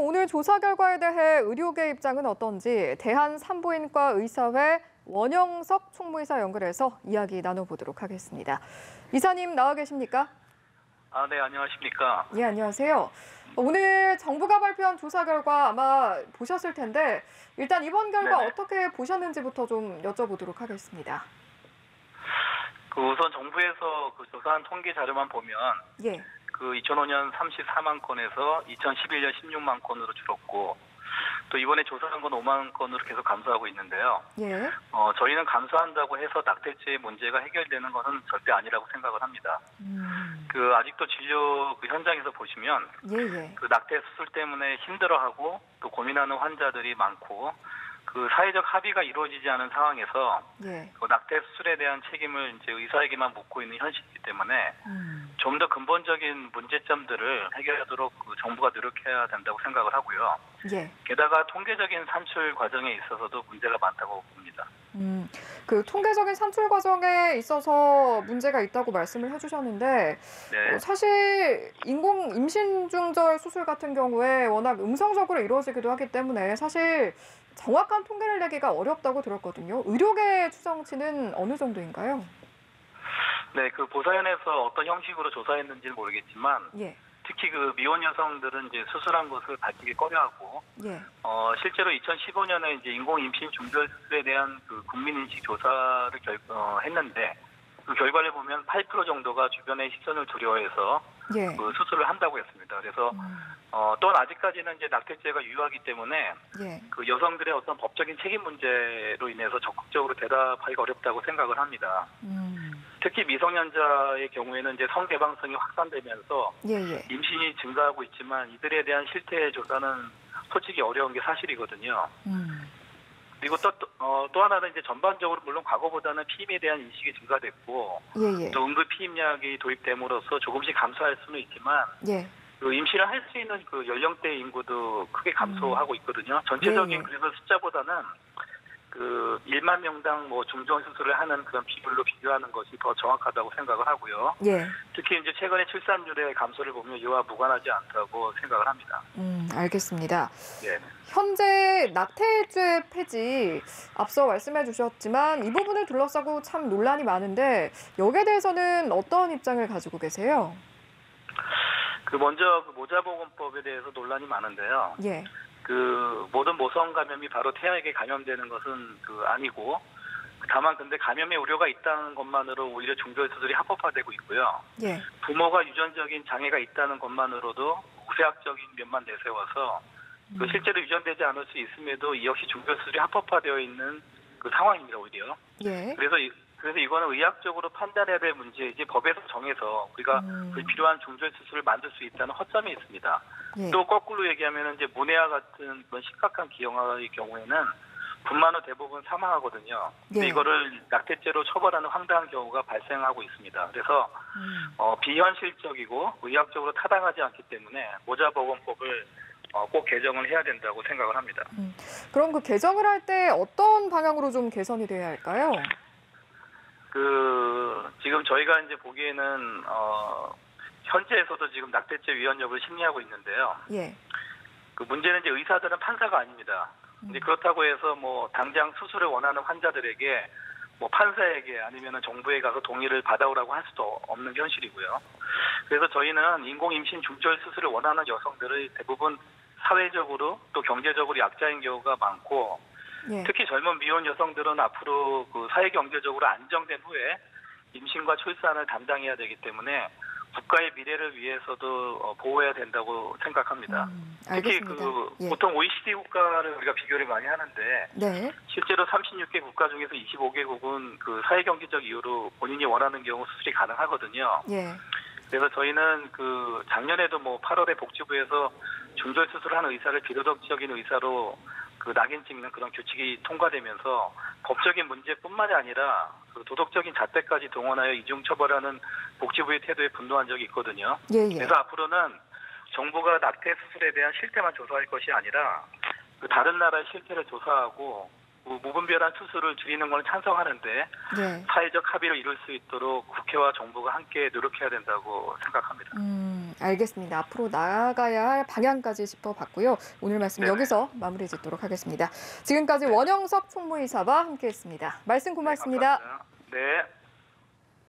오늘 조사 결과에 대해 의료계 입장은 어떤지 대한산부인과 의사회 원영석 총무이사 연결해서 이야기 나눠보도록 하겠습니다. 이사님 나와 계십니까? 네, 안녕하십니까? 예, 안녕하세요. 오늘 정부가 발표한 조사 결과 아마 보셨을 텐데 일단 이번 결과 네네. 어떻게 보셨는지부터 좀 여쭤보도록 하겠습니다. 우선 정부에서 조사한 통계 자료만 보면 예. 2005년 34만 건에서 2011년 16만 건으로 줄었고 또 이번에 조사한 건 5만 건으로 계속 감소하고 있는데요. 예. 저희는 감소한다고 해서 낙태죄의 문제가 해결되는 것은 절대 아니라고 생각을 합니다. 아직도 진료 현장에서 보시면 예. 낙태 수술 때문에 힘들어하고 또 고민하는 환자들이 많고 사회적 합의가 이루어지지 않은 상황에서 예. 낙태 수술에 대한 책임을 이제 의사에게만 묻고 있는 현실이기 때문에 좀 더 근본적인 문제점들을 해결하도록 정부가 노력해야 된다고 생각을 하고요. 예. 게다가 통계적인 산출 과정에 있어서도 문제가 많다고 봅니다. 통계적인 산출 과정에 있어서 문제가 있다고 말씀을 해주셨는데 네. 사실 인공 임신 중절 수술 같은 경우에 워낙 음성적으로 이루어지기도 하기 때문에 사실 정확한 통계를 내기가 어렵다고 들었거든요. 의료계 추정치는 어느 정도인가요? 네, 보사연에서 어떤 형식으로 조사했는지는 모르겠지만 예. 특히 미혼 여성들은 이제 수술한 것을 밝히기 꺼려하고 예. 실제로 2015년에 이제 인공 임신 중절 수술에 대한 국민인식 조사를 했는데 그 결과를 보면 8% 정도가 주변의 시선을 두려워해서 예. 수술을 한다고 했습니다. 그래서 또한 아직까지는 이제 낙태죄가 유효하기 때문에 예. 여성들의 어떤 법적인 책임 문제로 인해서 적극적으로 대답하기가 어렵다고 생각을 합니다. 특히 미성년자의 경우에는 이제 성개방성이 확산되면서 예. 임신이 증가하고 있지만 이들에 대한 실태 조사는 솔직히 어려운 게 사실이거든요. 그리고 또 하나는 이제 전반적으로 물론 과거보다는 피임에 대한 인식이 증가됐고 예. 또 응급 피임약이 도입됨으로써 조금씩 감소할 수는 있지만 예. 임신을 할 수 있는 연령대 인구도 크게 감소하고 있거든요. 전체적인 예. 그래서 숫자보다는 1만 명당 중전 수술을 하는 그런 비율로 비교하는 것이 더 정확하다고 생각을 하고요. 예. 특히 이제 최근에 출산율의 감소를 보면 이와 무관하지 않다고 생각을 합니다. 알겠습니다. 네. 현재 낙태죄 폐지 앞서 말씀해 주셨지만 이 부분을 둘러싸고 참 논란이 많은데 여기에 대해서는 어떤 입장을 가지고 계세요? 먼저 모자보건법에 대해서 논란이 많은데요. 예. 모든 모성 감염이 바로 태아에게 감염되는 것은 아니고 다만 근데 감염의 우려가 있다는 것만으로 오히려 중절 수술이 합법화되고 있고요. 예. 부모가 유전적인 장애가 있다는 것만으로도 우세학적인 면만 내세워서 실제로 유전되지 않을 수 있음에도 이 역시 중절 수술이 합법화되어 있는 상황입니다, 오히려. 예. 그래서 이거는 의학적으로 판단해야 될 문제이지 법에서 정해서 우리가 불필요한 중절 수술을 만들 수 있다는 허점이 있습니다. 예. 또 거꾸로 얘기하면 이제 모내와 같은 그런 심각한 기형아의 경우에는 분만 후 대부분 사망하거든요. 근데 예. 이거를 낙태죄로 처벌하는 황당한 경우가 발생하고 있습니다. 그래서 비현실적이고 의학적으로 타당하지 않기 때문에 모자보건법을 꼭 개정을 해야 된다고 생각을 합니다. 그럼 개정을 할 때 어떤 방향으로 좀 개선이 돼야 할까요? 지금 저희가 이제 보기에는 현재에서도 지금 낙태죄 위헌 여부를 심리하고 있는데요. 예. 문제는 이제 의사들은 판사가 아닙니다. 근데 그렇다고 해서 당장 수술을 원하는 환자들에게 판사에게 아니면 정부에 가서 동의를 받아오라고 할 수도 없는 현실이고요. 그래서 저희는 인공 임신 중절 수술을 원하는 여성들의 대부분 사회적으로 또 경제적으로 약자인 경우가 많고 예. 특히 젊은 미혼 여성들은 앞으로 사회 경제적으로 안정된 후에 임신과 출산을 담당해야 되기 때문에 국가의 미래를 위해서도 보호해야 된다고 생각합니다. 알겠습니다. 특히 예. 보통 OECD 국가를 우리가 비교를 많이 하는데 네. 실제로 36개 국가 중에서 25개국은 사회 경제적 이유로 본인이 원하는 경우 수술이 가능하거든요. 예. 그래서 저희는 작년에도 8월에 복지부에서 중절 수술을 하는 의사를 비도덕적인 의사로 낙인 찍는 그런 규칙이 통과되면서 법적인 문제뿐만이 아니라 도덕적인 잣대까지 동원하여 이중 처벌하는 복지부의 태도에 분노한 적이 있거든요. 예. 그래서 앞으로는 정부가 낙태 수술에 대한 실태만 조사할 것이 아니라 다른 나라의 실태를 조사하고 무분별한 수술을 줄이는 건 찬성하는데 네. 사회적 합의를 이룰 수 있도록 국회와 정부가 함께 노력해야 된다고 생각합니다. 알겠습니다. 앞으로 나아가야 할 방향까지 짚어봤고요. 오늘 말씀 네네. 여기서 마무리 짓도록 하겠습니다. 지금까지 원영석 총무이사와 함께했습니다. 말씀 고맙습니다. 감사합니다. 네.